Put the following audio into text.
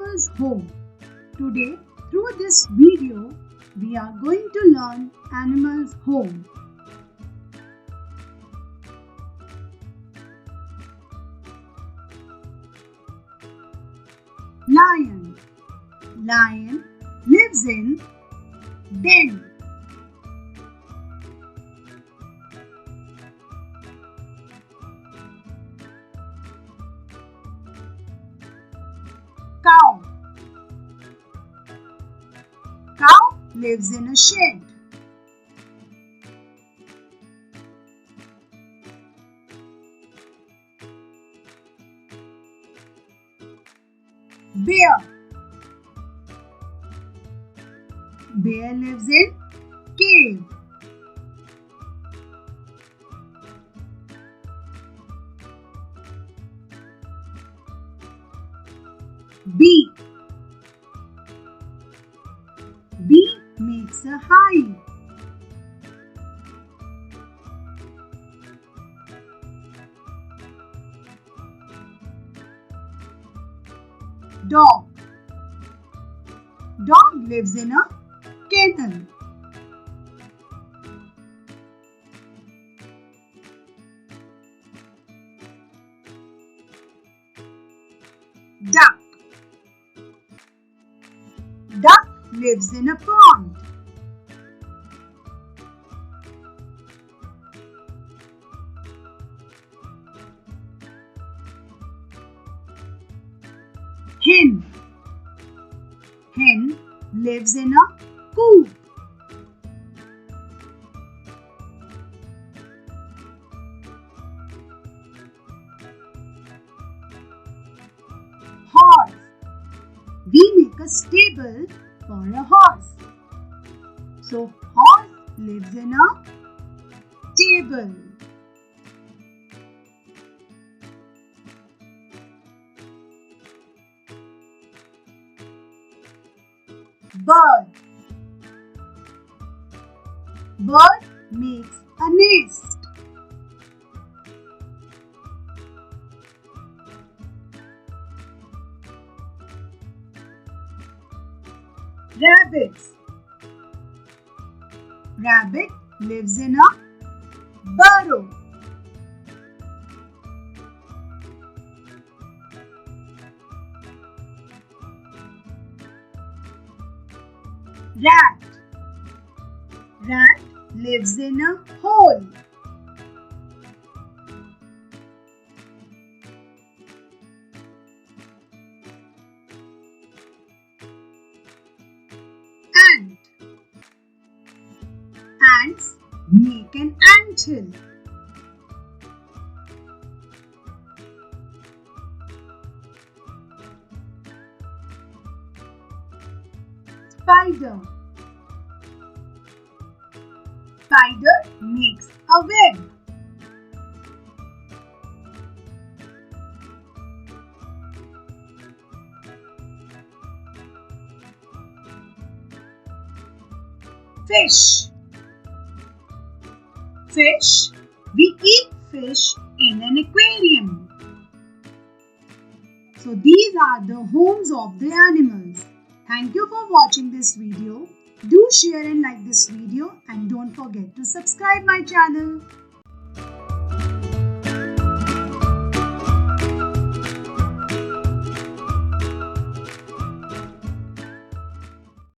animal's home. Today, through this video, we are going to learn animal's home. Lion. Lion lives in den. Cow. Cow lives in a shed. Bear. Bear lives in cave. Bee. Bee makes a hive. Dog. Dog lives in a kennel. Duck. Duck lives in a pond. Hen. Hen lives in a coop. Horse. We make a stable for a horse. So, horse lives in a stable. Bird. Bird makes a nest. Rabbits. Rabbit lives in a burrow. Rat. Rat lives in a hole. Ant. Ants make an anthill. Spider. Spider makes a web. Fish. Fish. We keep fish in an aquarium. So these are the homes of the animals. Thank you for watching this video. Do share and like this video and don't forget to subscribe my channel.